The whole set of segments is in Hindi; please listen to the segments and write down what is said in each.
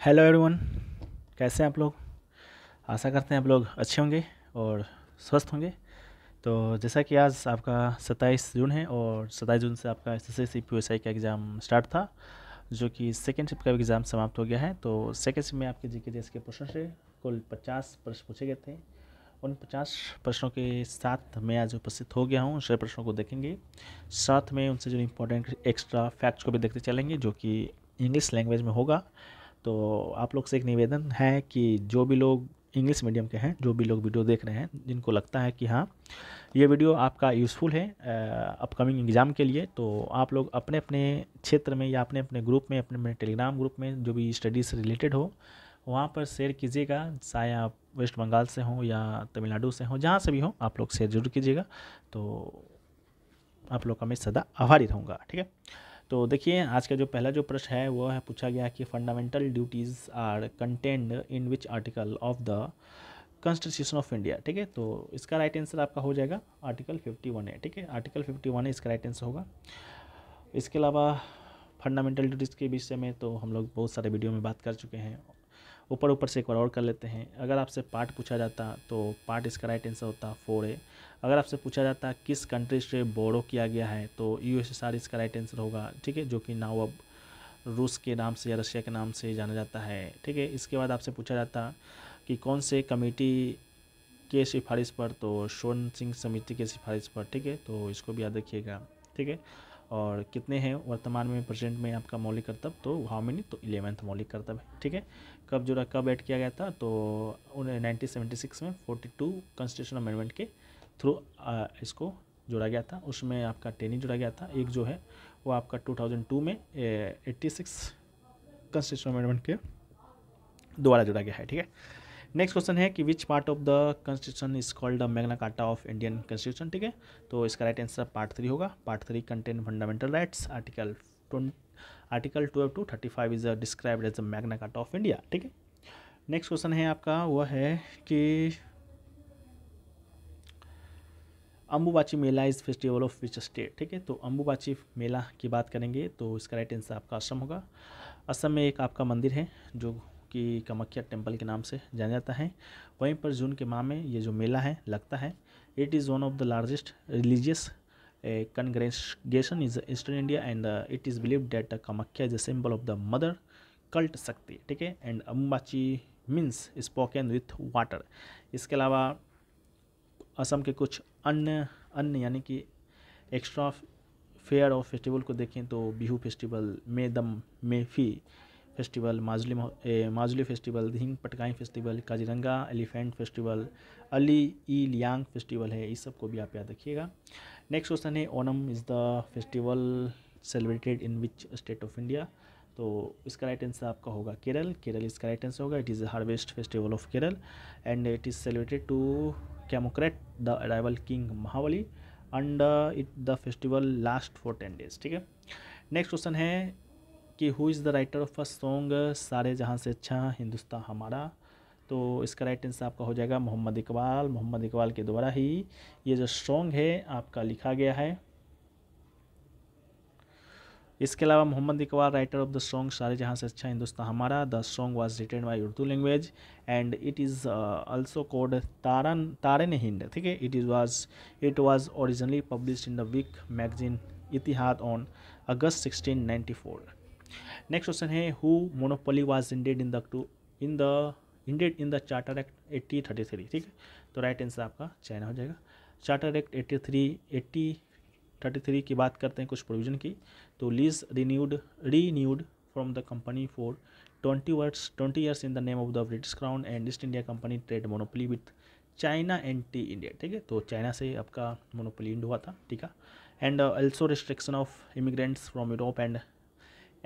हेलो एवरीवन, कैसे हैं आप लोग। आशा करते हैं आप लोग अच्छे होंगे और स्वस्थ होंगे। तो जैसा कि आज आपका 27 जून है और 27 जून से आपका एसएससी पीएसआई का एग्ज़ाम स्टार्ट था, जो कि सेकेंड शिफ्ट का एग्ज़ाम समाप्त हो गया है। तो सेकेंड शिफ्ट में आपके जीके जीएस के प्रश्न से कुल 50 प्रश्न पूछे गए थे। उन 50 प्रश्नों के साथ मैं आज उपस्थित हो गया हूँ। उन सभी प्रश्नों को देखेंगे, साथ में उनसे जो इम्पोर्टेंट एक्स्ट्रा फैक्ट्स को भी देखते चलेंगे, जो कि इंग्लिश लैंग्वेज में होगा। तो आप लोग से एक निवेदन है कि जो भी लोग इंग्लिश मीडियम के हैं, जो भी लोग वीडियो देख रहे हैं, जिनको लगता है कि हाँ ये वीडियो आपका यूज़फुल है अपकमिंग एग्ज़ाम के लिए, तो आप लोग अपने अपने क्षेत्र में या अपने अपने ग्रुप में, अपने अपने टेलीग्राम ग्रुप में जो भी स्टडी से रिलेटेड हो वहाँ पर शेयर कीजिएगा। चाहे आप वेस्ट बंगाल से हों या तमिलनाडु से हों, जहाँ से भी हो आप लोग शेयर जरूर कीजिएगा। तो आप लोग का मैं सदा आभारी रहूँगा। ठीक है, तो देखिए आज का जो पहला जो प्रश्न है वो है पूछा गया कि fundamental duties are contained in which article of the constitution of India. ठीक है, तो इसका राइट आंसर आपका हो जाएगा आर्टिकल 51 है। ठीक है, आर्टिकल 51 है, इसका राइट आंसर होगा। इसके अलावा फंडामेंटल ड्यूटीज़ के विषय में तो हम लोग बहुत सारे वीडियो में बात कर चुके हैं। ऊपर ऊपर से एक बार और कर लेते हैं। अगर आपसे पार्ट पूछा जाता तो पार्ट इसका राइट आंसर होता 4 है। अगर आपसे पूछा जाता किस कंट्री से बोरो किया गया है तो यूएसएसआर इसका राइट आंसर होगा। ठीक है, जो कि नाउ अब रूस के नाम से या रशिया के नाम से जाना जाता है। ठीक है, इसके बाद आपसे पूछा जाता कि कौन से कमेटी के सिफारिश पर, तो स्वर्ण सिंह समिति के सिफारिश पर। ठीक है, तो इसको भी याद रखिएगा। ठीक है, और कितने हैं वर्तमान में प्रेजेंट में आपका मौलिक कर्तव्य, तो हाउ मेनी, तो 11th मौलिक कर्तव्य है। ठीक है, कब जुड़ा, कब ऐड किया गया था, तो 1976 में 42 कॉन्स्टिट्यूशन अमेंडमेंट के थ्रू इसको जोड़ा गया था। उसमें आपका 10 ही जोड़ा गया था, एक जो है वो आपका 2002 में 86 कॉन्स्टिट्यूशन अमेंडमेंट के द्वारा जोड़ा गया है। ठीक है, नेक्स्ट क्वेश्चन है कि which part of the constitution is called the Magna Carta of Indian constitution. ठीक है, तो इसका राइट आंसर पार्ट 3 होगा। Part 3 contain fundamental rights. Article 12 to 35 is described as the Magna Carta of India. ठीक है, नेक्स्ट क्वेश्चन है आपका वह है कि Ambubachi Mela is festival of which state. ठीक है, तो अम्बुबाची मेला की बात करेंगे तो इसका राइट आंसर आपका असम होगा। असम में एक आपका मंदिर है जो कि कामाख्या टेम्पल के नाम से जाना जाता है। वहीं पर जून के माह में ये जो मेला है लगता है। It is one of the largest religious congregation is eastern India and it is believe that Kamakhya is a symbol of the mother cult Shakti. ठीक है, and Ambachi means spoken with water. इसके अलावा असम के कुछ अन्य अन्य यानी कि एक्स्ट्रा फेयर और फेस्टिवल को देखें तो Bihu festival, Medam Mephi festival, Majuli festival, Dihing Patkai festival, Kaziranga elephant festival, Ali Aye Ligang festival है। इस सब को भी आप याद रखिएगा। नेक्स्ट क्वेश्चन है Onam is the festival celebrated in which state of India. तो इसका राइट आंसर आपका होगा केरल। केरल इसका राइट आंसर होगा। It is harvest festival of Kerala and it is celebrated to commemorate the arrival king Mahabali and it the festival last for 10 days। ठीक है, नेक्स्ट क्वेश्चन है कि who is the writer of a song Saare Jahan Se Achha Hindustan हमारा। तो इसका राइट आंसर आपका हो जाएगा मोहम्मद इकबाल। मोहम्मद इकबाल के द्वारा ही ये जो सॉन्ग है आपका लिखा गया है। इसके अलावा Mohammad Iqbal writer of the song Saare Jahan Se Achha Hindustan Hamara. The song was written by Urdu language and it is also called Tarana Hind. ठीक है, it was originally published in the week magazine Ittehad on August 1694। Next question है who monopoly was ended in the charter act 1833। ठीक है, तो राइट आंसर आपका चाइना हो जाएगा। चार्टर एक्ट 1833 की बात करते हैं कुछ प्रोविजन की। तो lease renewed from the company for 20 years in the name of the British crown and east India company trade monopoly with China and T India. ठीक है, तो चाइना से आपका मोनोपोली इंड हुआ था। ठीक है, and also restriction of immigrants from Europe and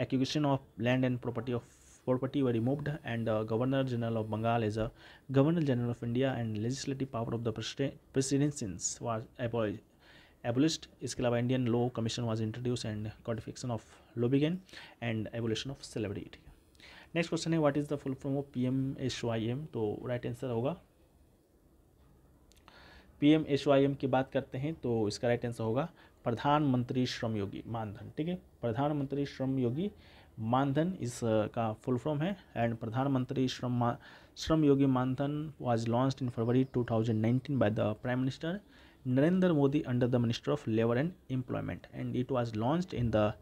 acquisition of land and property were removed and Governor General of Bengal as a Governor General of India and legislative power of the presidencies was abolished. इसके अलावा Indian law commission was introduce and codification of law began and abolition of slavery. ठीक है, नेक्स्ट क्वेश्चन है what is the full form of PMHYM। तो राइट आंसर होगा PMHYM की बात करते हैं तो इसका राइट आंसर होगा प्रधानमंत्री श्रम योगी मानधन, ठीक है, प्रधानमंत्री श्रम योगी मानधन इसका फुल फॉर्म है। And Pradhan Mantri Shram Yogi Maandhan was launched in February 2019 by the prime minister Narendra Modi under the minister of labour and employment, and it was launched in the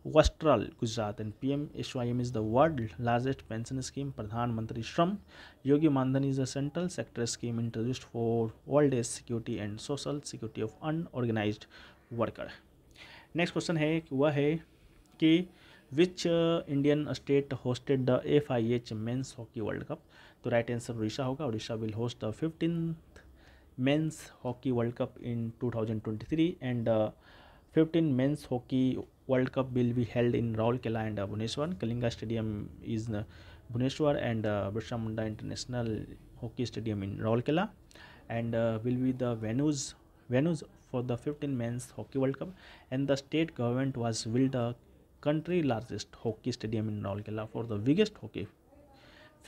Westral, Gujarat, and PMSYM is the world's largest pension scheme. Pradhan Mantri Shram Yogi Mandan is a central sector scheme introduced for old age security and social security of unorganized worker. Next question है वह है कि which Indian state hosted the FIH men's hockey world cup. तो राइट आंसर उड़ीसा होगा। Orissa will host the 15th men's hockey world cup in 2023 and 15 men's hockey World Cup will be held in Rourkela and Bhubaneswar. Kalinga Stadium is Bhubaneswar and Birsa Munda International Hockey Stadium in Rourkela, and will be the venues for the 15 men's hockey World Cup. And the state government was built the country largest hockey stadium in Rourkela for the biggest hockey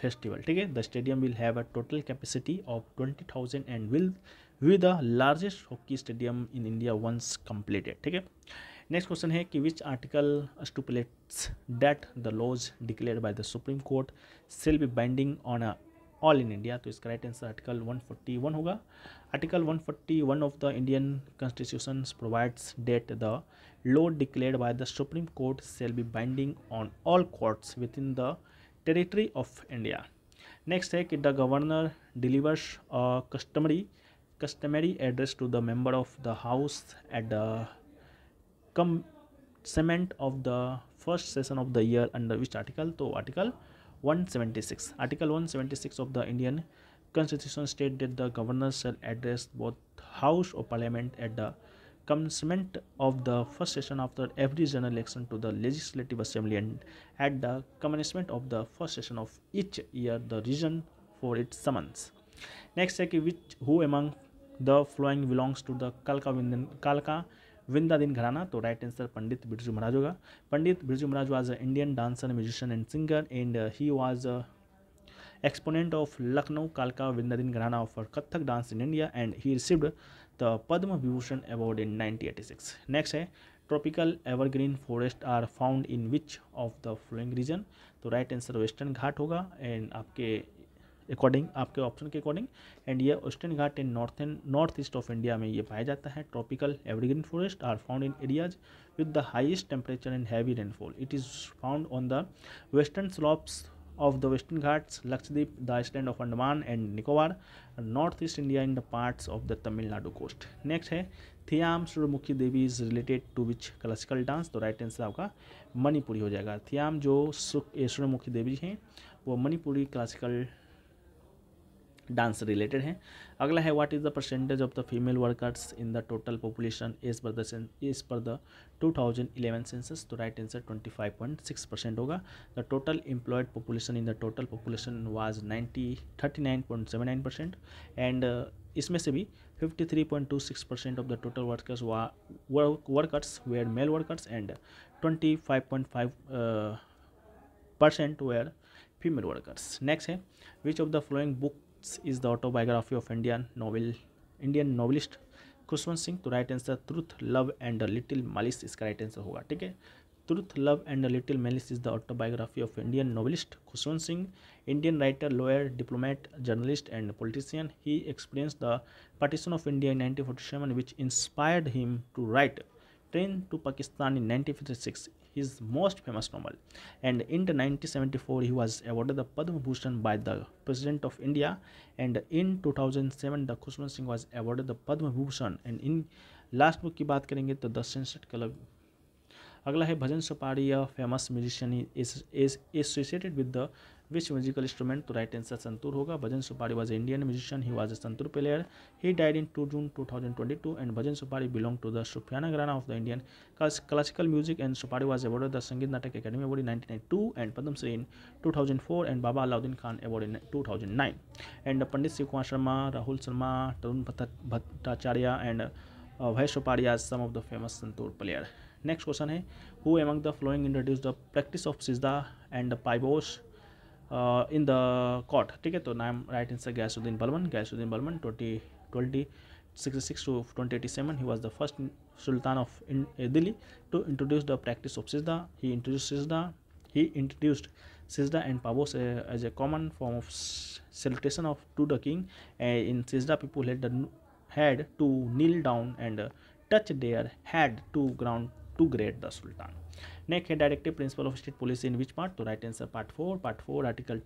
festival, ठीक है। The stadium will have a total capacity of 20,000 and will be the largest hockey stadium in India once completed, ठीक है। नेक्स्ट क्वेश्चन है कि which article stipulates that the laws declared by the supreme court shall be binding on all in India. तो इसका राइट आंसर आर्टिकल 141 होगा। Article 141 of the Indian constitution provides that the law declared by the supreme court shall be binding on all courts with in the territory of India. Next है कि the governor delivers a customary address to the member of the house at the commencement of the first session of the year under which article। तो article 176 article 176 of the Indian Constitution state that the governor shall address both house of parliament at the commencement of the first session after every general election to the legislative assembly and at the commencement of the first session of each year the reason for its summons। Next है कि who among the following belongs to the कालका विंदादिन घराना। तो राइट आंसर पंडित बिरजू महाराज होगा। Pandit Birju Maharaj was a Indian dancer musician and singer and he was exponent of Lucknow Kalka Vindadin Gharana for Kathak dance in India, and he received the Padma Vibhushan award in 1986। Next है tropical evergreen forest are found in which of the following region। तो राइट आंसर वेस्टर्न घाट होगा एंड आपके अकॉर्डिंग आपके ऑप्शन के अकॉर्डिंग, एंड ये western Ghat in north east of India में ये पाया जाता है। Tropical evergreen forest are found in areas with the highest temperature and heavy rainfall. It is found on the western slopes of the Western Ghats, Lakshadweep, the island of Andaman and Nicobar, northeast India in the parts of the Tamil Nadu coast। Next है Thiyam Suryamukhi Devi is related to which classical dance. तो राइट आंसर आपका मणिपुरी हो जाएगा। थियाम जो सूर्यमुखी देवी हैं वो मणिपुरी क्लासिकल डांस रिलेटेड है। अगला है what is the percentage of the female workers in the total population as per the 2011 census. तो राइट आंसर 25.6% होगा। The total employed population in the total population was 39.79% and इसमें से भी 53.26% of the total workers were male workers and 25.5% were female workers. Next है which of the flowing book is the autobiography of Indian novelist Khushwant Singh. तो right answer truth love and a little malice इसका राइट आंसर होगा, ठीक है। Truth love and a little malice is the autobiography of Indian novelist Khushwant Singh, Indian writer, lawyer, diplomat, journalist and politician. He experienced the partition of India in 1947 which inspired him to write Train to Pakistan in 1956, his most famous novel, and in 1974 he was awarded the Padma Bhushan by the President of India, and in 2007 the Khushwant Singh was awarded the Padma Bhushan। and in last book की बात करेंगे तो द सनसेट क्लब। अगला है Bhajan Sopori a famous musician is associated with the which musical instrument. तो राइट आंसर संतूर होगा। Bhajan Sopori was Indian musician, he was a santoor player, he died in 2 June 2022 and Bhajan Sopori belong to the Sufiana gharana of the Indian classical music and Sopori was awarded the Sangeet Natak academy award in 1992 and Padma Shri in 2004 and Baba Alauddin Khan award in 2009 and Pandit Shiv Kumar Sharma, Rahul Sharma, Tarun Bhattacharya and Bhai Suparia as some of the famous Santoor player। Next question है who among the following introduced the practice of Sijda and Paybosh in the court। ठीक है, तो नाम right answer Ghiyasuddin बलमन 2066 to 2087 he was the first Sultan of Delhi to introduce the practice of Sijda. He introduced Sijda and Pavos as a common form of salutation to the king. In Sijda, people had to kneel down and touch their head to ground to greet the Sultan. Next, a directive principle of state policy in which part? To right answer part 4. Part 4, Article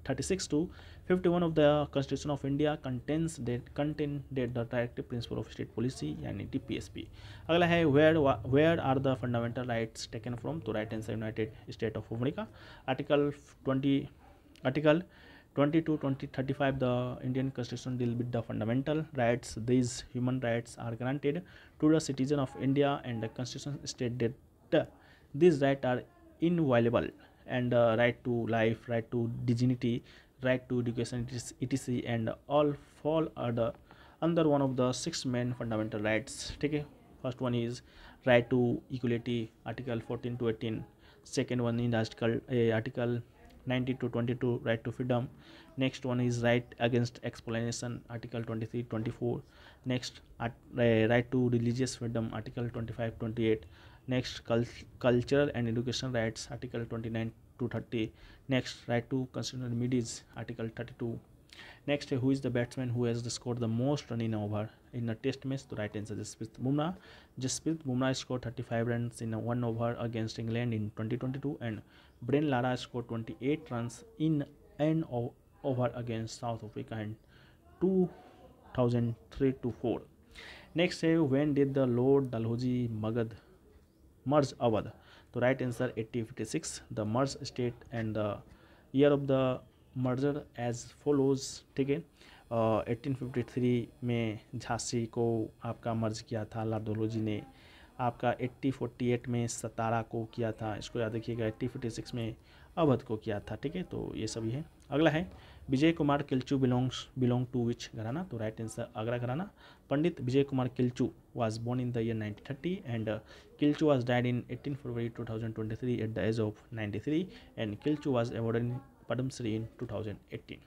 36 to 51 of the Constitution of India contain the directive principle of state policy यानी DPSP. अगला है where are the fundamental rights taken from? तो right answer United States of America. Article 20 to 35 the Indian Constitution deal with the fundamental rights. These human rights are granted to the citizen of India, and the Constitution states that these rights are inviolable, and right to life, right to dignity, right to education, etc. and all fall under one of the 6 main fundamental rights. ठीक है, first one is right to equality, Article 14 to 18. Second one is Article 19 to 22, right to freedom. Next one is right against exploitation, Article 23 24. Next right to religious freedom, Article 25 28. Next cultural and education rights, Article 29 to 30. Next right to constitutional remedies, Article 32. Next, who is the batsman who has scored the most run in over in a test match? The right answer is Jasprit Bumrah. Jasprit Bumrah scored 35 runs in a 1 over against England in 2022, and Brian Lara scored 28 runs in an over against South Africa in 2003 to 4. Next, when did the Lord Dalhousie merge Awadh? The right answer 1856. The merged state and the year of the merger as follows. ठीक है, 1853 में झांसी को आपका मर्ज किया था लॉर्ड डलहौजी ने. आपका 1848 में सतारा को किया था, इसको याद रखिएगा. 1856 में अवध को किया था. ठीक है, तो ये सभी है. अगला है विजय कुमार किल्चू बिलोंग टू विच घराना? तो राइट आंसर आगरा घराना. पंडित Vijay Kumar किल्चू was born in the year 1930, and Kilchu was died in 18 February 2023 at the age of 93, and Kilchu was awarded Padma Shri in 2018.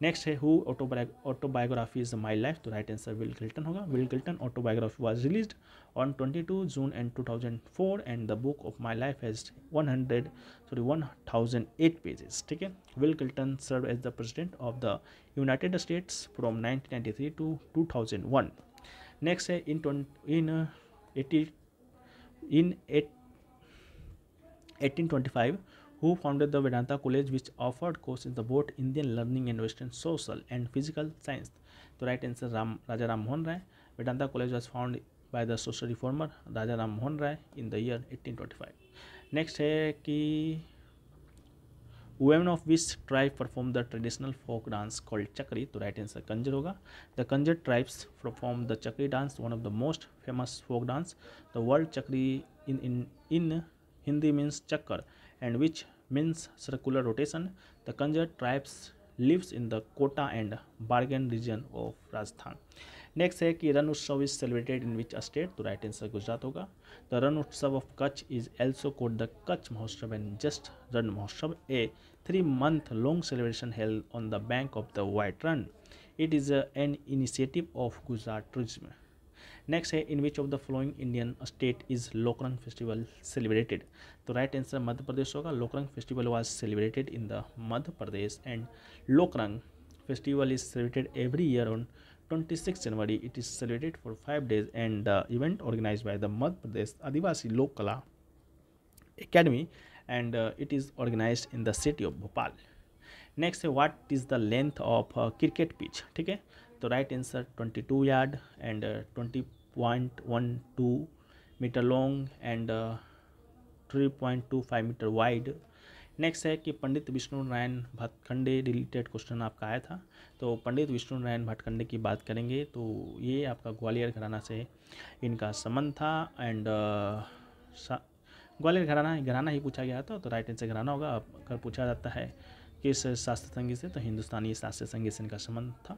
Next है who autobiography is my life? तो राइट आंसर विल किल्टन होगा. Bill Clinton autobiography was released on 22 June and 2004, and the book of my life has 1008 pages. ठीक है, Bill Clinton serve as the president of the United States from 1993 to 2001. Next है in 1825 who founded the Vedanta College, which offered courses in both Indian learning and Western social and physical science? तो right answer Raja Ram Mohan Rai. Vedanta College was founded by the social reformer Raja Ram Mohan Rai in the year 1825. Next है कि women of which tribe perform the traditional folk dance called Chakri? तो right answer Kanjar होगा. The Kanjar tribes perform the Chakri dance, one of the most famous folk dance. The word Chakri in Hindi means chakkar, and which means circular rotation. The Kanjar tribes lives in the Kota and Bargan region of Rajasthan. Next है कि रण उत्सव is celebrated in which state? तो right answer गुजरात होगा. The रण उत्सव of Kutch is also called the Kutch Mahotsav and just Ran Mahotsav, a 3-month long celebration held on the bank of the White Run. It is an initiative of Gujarat Tourism. Next है in which of the flowing Indian state is Lokrang festival celebrated? तो राइट आंसर मध्य प्रदेश होगा. Lokrang festival was celebrated in the Madhya Pradesh, and Lokrang festival is celebrated every year on 26 January. It is celebrated for 5 days, and the event organized by the Madhya Pradesh Adivasi Lok Kala Academy, and it is organized in the city of Bhopal. Next है what is the length of cricket pitch? ठीक है, तो right answer 22 yard and 20.12 metre long and 3.25 metre wide. Next है कि पंडित विष्णु नारायण भातखंडे रिलेटेड क्वेश्चन आपका आया था. तो पंडित विष्णु नारायण भातखंडे की बात करेंगे तो ये आपका ग्वालियर घराना से इनका संबंध था, एंड ग्वालियर घराना ही पूछा गया था. तो राइट आंसर घराना होगा. अगर पूछा जाता है किस शास्त्रीय संगीत से, तो हिंदुस्तानी शास्त्रीय संगीत से इनका संबंध था.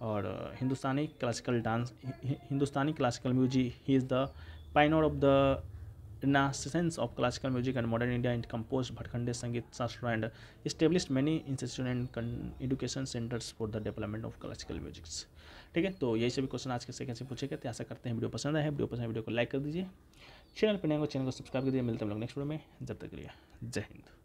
और Hindustani classical music, he is the pioneer of the renaissance of classical music and modern India, and composed Bhatkhande Sangeet Shastra and established many institutions and education centers for the development of classical music. ठीक है, तो यही सभी क्वेश्चन आज के सेकंड से पूछे गए थे। आशा करते हैं वीडियो पसंद आया है। वीडियो पसंद है वीडियो को लाइक कर दीजिए, चैनल पर नए हो चैनल को सब्सक्राइब कर दीजिए। मिलते हैं हम लोग नेक्स्ट वीडियो में, जब तक के लिए जय हिंद।